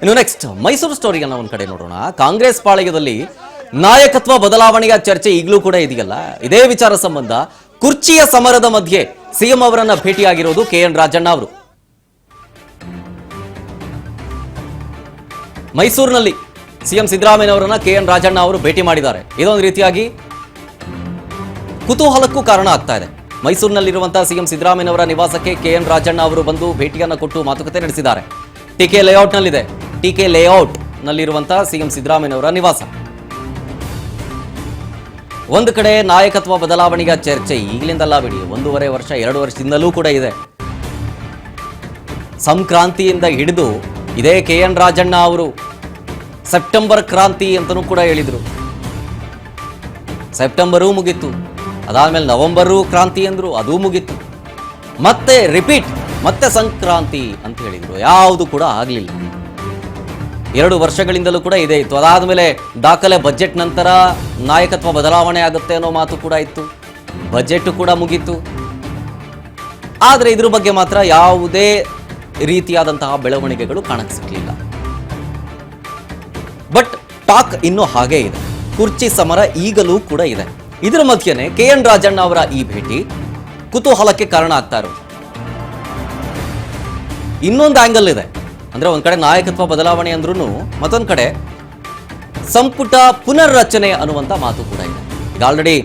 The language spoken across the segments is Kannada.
ಇನ್ನು ನೆಕ್ಸ್ಟ್ ಮೈಸೂರು ಸ್ಟೋರಿಯನ್ನು ಒಂದು ಕಡೆ ನೋಡೋಣ. ಕಾಂಗ್ರೆಸ್ ಪಾಳಯದಲ್ಲಿ ನಾಯಕತ್ವ ಬದಲಾವಣೆಯ ಚರ್ಚೆ ಈಗಲೂ ಕೂಡ ಇದೆಯಲ್ಲ. ಇದೇ ವಿಚಾರ ಸಂಬಂಧ ಕುರ್ಚಿಯ ಸಮರದ ಮಧ್ಯೆ ಸಿಎಂ ಅವರನ್ನ ಭೇಟಿಯಾಗಿರೋದು KN ರಾಜಣ್ಣ ಅವರು. ಮೈಸೂರಿನಲ್ಲಿ ಸಿಎಂ ಸಿದ್ದರಾಮಯ್ಯ ಅವರನ್ನ KN ರಾಜಣ್ಣ ಅವರು ಭೇಟಿ ಮಾಡಿದ್ದಾರೆ. ಇದೊಂದು ರೀತಿಯಾಗಿ ಕುತೂಹಲಕ್ಕೂ ಕಾರಣ ಆಗ್ತಾ ಇದೆ. ಮೈಸೂರಿನಲ್ಲಿರುವಂತಹ ಸಿಎಂ ಸಿದ್ದರಾಮಯ್ಯ ಅವರ ನಿವಾಸಕ್ಕೆ KN ರಾಜಣ್ಣ ಅವರು ಬಂದು ಭೇಟಿಯನ್ನು ಕೊಟ್ಟು ಮಾತುಕತೆ ನಡೆಸಿದ್ದಾರೆ. ಟಿಕೆ ಲೇಔಟ್ನಲ್ಲಿದೆ. ಟಿಕೆ ಲೇಔಟ್ ನಲ್ಲಿರುವಂತಹ ಸಿಎಂ ಸಿದ್ದರಾಮಯ್ಯ ಅವರ ನಿವಾಸ. ಒಂದು ಕಡೆ ನಾಯಕತ್ವ ಬದಲಾವಣೆಯ ಚರ್ಚೆ ಈಗಲಿಂದಲ್ಲ ಬಿಡಿ, 1.5 ವರ್ಷ 2 ವರ್ಷದಿಂದಲೂ ಕೂಡ ಇದೆ. ಸಂಕ್ರಾಂತಿಯಿಂದ ಹಿಡಿದು ಇದೇ KN ರಾಜಣ್ಣ ಅವರು ಸೆಪ್ಟೆಂಬರ್ ಕ್ರಾಂತಿ ಅಂತಲೂ ಕೂಡ ಹೇಳಿದರು. ಸೆಪ್ಟೆಂಬರೂ ಮುಗೀತು, ಅದಾದ್ಮೇಲೆ ನವೆಂಬರು ಕ್ರಾಂತಿ ಅಂದ್ರು, ಅದೂ ಮುಗೀತು. ಮತ್ತೆ ರಿಪೀಟ್, ಮತ್ತೆ ಸಂಕ್ರಾಂತಿ ಅಂತ ಹೇಳಿದ್ರು. ಯಾವುದು ಕೂಡ ಆಗಲಿಲ್ಲ. 2 ವರ್ಷಗಳಿಂದಲೂ ಕೂಡ ಇದೇ ಇತ್ತು. ಅದಾದ್ಮೇಲೆ ದಾಖಲೆ ಬಜೆಟ್ ನಂತರ ನಾಯಕತ್ವ ಬದಲಾವಣೆ ಆಗುತ್ತೆ ಅನ್ನೋ ಮಾತು ಕೂಡ ಇತ್ತು. ಬಜೆಟ್ ಕೂಡ ಮುಗೀತು. ಆದರೆ ಇದ್ರ ಬಗ್ಗೆ ಮಾತ್ರ ಯಾವುದೇ ರೀತಿಯಾದಂತಹ ಬೆಳವಣಿಗೆಗಳು ಕಾಣಕ್ಕೆ ಸಿಕ್ಕಲಿಲ್ಲ. ಬಟ್ ಟಾಕ್ ಇನ್ನೂ ಹಾಗೇ ಇದೆ. ಕುರ್ಚಿ ಸಮರ ಈಗಲೂ ಕೂಡ ಇದೆ. ಇದರ ಮಧ್ಯೆನೇ KN ರಾಜಣ್ಣ ಅವರ ಈ ಭೇಟಿ ಕುತೂಹಲಕ್ಕೆ ಕಾರಣ ಆಗ್ತಾ ಇರೋದು. ಇನ್ನೊಂದು ಆಂಗಲ್ ಇದೆ. ಅಂದ್ರೆ ಒಂದ್ ಕಡೆ ನಾಯಕತ್ವ ಬದಲಾವಣೆ ಅಂದ್ರೂ ಮತ್ತೊಂದ್ ಕಡೆ ಸಂಪುಟ ಪುನರ್ರಚನೆ ಅನ್ನುವಂತ ಮಾತು ಕೂಡ ಇದೆ. ಈಗ ಆಲ್ರೆಡಿ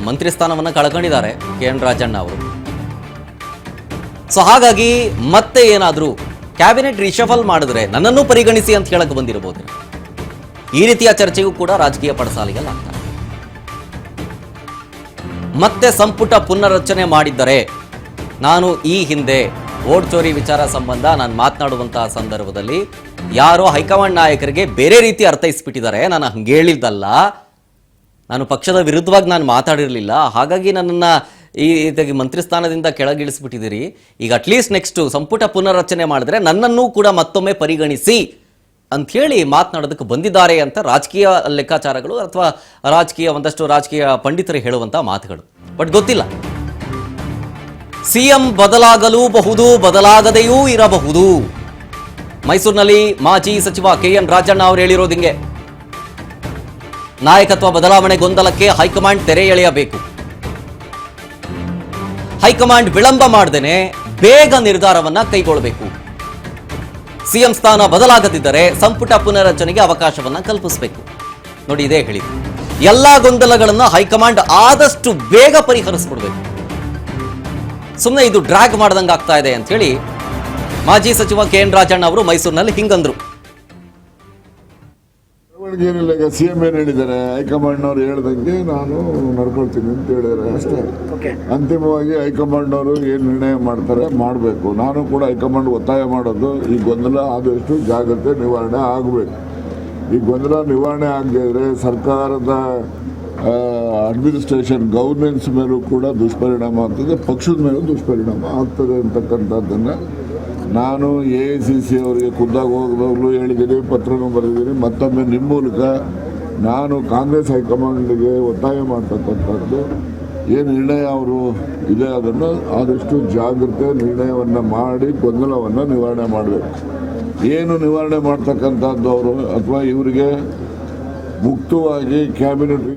ಮಂತ್ರಿ ಸ್ಥಾನವನ್ನ ಕಳ್ಕೊಂಡಿದ್ದಾರೆ KN ರಾಜಣ್ಣ ಅವರು. ಸೊ ಹಾಗಾಗಿ ಮತ್ತೆ ಏನಾದ್ರೂ ಕ್ಯಾಬಿನೆಟ್ ರಿಶಫಲ್ ಮಾಡಿದ್ರೆ ನನ್ನನ್ನು ಪರಿಗಣಿಸಿ ಅಂತ ಹೇಳಕ್ ಬಂದಿರಬಹುದು. ಈ ರೀತಿಯ ಚರ್ಚೆಗೂ ಕೂಡ ರಾಜಕೀಯ ಪಡಸಾಲಿಗಳಾಗ್ತದೆ. ಮತ್ತೆ ಸಂಪುಟ ಪುನರ್ರಚನೆ ಮಾಡಿದ್ದರೆ, ನಾನು ಈ ಹಿಂದೆ ವೋಟ್ ಚೋರಿ ವಿಚಾರ ಸಂಬಂಧ ನಾನು ಮಾತನಾಡುವಂತಹ ಸಂದರ್ಭದಲ್ಲಿ ಯಾರೋ ಹೈಕಮಾಂಡ್ ನಾಯಕರಿಗೆ ಬೇರೆ ರೀತಿ ಅರ್ಥೈಸ್ಬಿಟ್ಟಿದ್ದಾರೆ. ನಾನು ಹಂಗೆ ಹೇಳಿದ್ದಲ್ಲ, ನಾನು ಪಕ್ಷದ ವಿರುದ್ಧವಾಗಿ ನಾನು ಮಾತಾಡಿರಲಿಲ್ಲ, ಹಾಗಾಗಿ ನನ್ನನ್ನು ಈ ರೀತಿಯಾಗಿ ಮಂತ್ರಿ ಸ್ಥಾನದಿಂದ ಕೆಳಗಿಳಿಸ್ಬಿಟ್ಟಿದ್ದೀರಿ. ಈಗ ಅಟ್ಲೀಸ್ಟ್ ನೆಕ್ಸ್ಟ್ ಸಂಪುಟ ಪುನರ್ರಚನೆ ಮಾಡಿದ್ರೆ ನನ್ನನ್ನು ಕೂಡ ಮತ್ತೊಮ್ಮೆ ಪರಿಗಣಿಸಿ ಅಂಥೇಳಿ ಮಾತನಾಡೋದಕ್ಕೆ ಬಂದಿದ್ದಾರೆ ಅಂತ ರಾಜಕೀಯ ಲೆಕ್ಕಾಚಾರಗಳು ಅಥವಾ ಒಂದಷ್ಟು ರಾಜಕೀಯ ಪಂಡಿತರು ಹೇಳುವಂಥ ಮಾತುಗಳು. ಬಟ್ ಗೊತ್ತಿಲ್ಲ, ಸಿಎಂ ಬದಲಾಗಲೂಬಹುದು, ಬದಲಾಗದೆಯೂ ಇರಬಹುದು. ಮೈಸೂರಿನಲ್ಲಿ ಮಾಜಿ ಸಚಿವ KN ರಾಜಣ್ಣ ಅವರು ಹೇಳಿರೋದು ಹಿಂಗೆ: ನಾಯಕತ್ವ ಬದಲಾವಣೆ ಗೊಂದಲಕ್ಕೆ ಹೈಕಮಾಂಡ್ ತೆರೆ ಎಳೆಯಬೇಕು. ಹೈಕಮಾಂಡ್ ವಿಳಂಬ ಮಾಡದೇನೆ ಬೇಗ ನಿರ್ಧಾರವನ್ನ ಕೈಗೊಳ್ಳಬೇಕು. ಸಿಎಂ ಸ್ಥಾನ ಬದಲಾಗದಿದ್ದರೆ ಸಂಪುಟ ಪುನರ್ರಚನೆಗೆ ಅವಕಾಶವನ್ನ ಕಲ್ಪಿಸಬೇಕು. ನೋಡಿ, ಇದೇ ಹೇಳಿದ್ರು. ಎಲ್ಲಾ ಗೊಂದಲಗಳನ್ನು ಹೈಕಮಾಂಡ್ ಆದಷ್ಟು ಬೇಗ ಪರಿಹರಿಸಿಕೊಡ್ಬೇಕು. ಸುಮ್ಮನೆ ಇದು ಡ್ರ್ಯಾಗ್ ಮಾಡ್ದಂಗೆ ಆಗ್ತಾ ಇದೆ ಅಂತ ಹೇಳಿ ಮಾಜಿ ಸಚಿವ KN ರಾಜಣ್ಣ ಅವರು ಮೈಸೂರಿನಲ್ಲಿ ಹಿಂಗಂದ್ರು. ಏನಿಲ್ಲ, ಈಗ CM ಏನ್ ಹೇಳಿದ್ದಾರೆ, ಹೈಕಮಾಂಡ್ನವ್ರು ಹೇಳ್ದಂಗೆ ನಾನು ನಡ್ಕೊಳ್ತೀನಿ ಅಂತ ಹೇಳಿದ್ದಾರೆ ಅಷ್ಟೇ. ಅಂತಿಮವಾಗಿ ಹೈಕಮಾಂಡ್ನವರು ಏನು ನಿರ್ಣಯ ಮಾಡ್ತಾರೆ ಮಾಡಬೇಕು. ನಾನು ಕೂಡ ಹೈಕಮಾಂಡ್ ಒತ್ತಾಯ ಮಾಡೋದು, ಈ ಗೊಂದಲ ಆದಷ್ಟು ಜಾಗ್ರತೆ ನಿವಾರಣೆ ಆಗಬೇಕು. ಈ ಗೊಂದಲ ನಿವಾರಣೆ ಆಗದೇ ಇದ್ರೆ ಸರ್ಕಾರದ ಅಡ್ಮಿನಿಸ್ಟ್ರೇಷನ್ ಗವರ್ನೆನ್ಸ್ ಮೇಲೂ ಕೂಡ ದುಷ್ಪರಿಣಾಮ ಆಗ್ತದೆ, ಪಕ್ಷದ ಮೇಲೂ ದುಷ್ಪರಿಣಾಮ ಆಗ್ತದೆ ಅಂತಕ್ಕಂಥದ್ದನ್ನು ನಾನು AICC ಅವರಿಗೆ ಖುದ್ದಾಗಿ ಹೋಗಲು ಹೇಳಿದ್ದೀನಿ, ಪತ್ರನೂ ಬರೆದಿದ್ದೀನಿ. ಮತ್ತೊಮ್ಮೆ ನಿಮ್ಮ ಮೂಲಕ ನಾನು ಕಾಂಗ್ರೆಸ್ ಹೈಕಮಾಂಡ್ಗೆ ಒತ್ತಾಯ ಮಾಡ್ತಕ್ಕಂಥದ್ದು, ಏನು ನಿರ್ಣಯ ಅವರು ಇದೆ ಅದನ್ನು ಆದಷ್ಟು ಜಾಗ್ರತೆ ನಿರ್ಣಯವನ್ನು ಮಾಡಿ ಗೊಂದಲವನ್ನು ನಿವಾರಣೆ ಮಾಡಬೇಕು. ಏನು ನಿವಾರಣೆ ಮಾಡ್ತಕ್ಕಂಥದ್ದು ಅವರು ಅಥವಾ ಇವರಿಗೆ ಮುಕ್ತವಾಗಿ ಕ್ಯಾಬಿನೆಟ್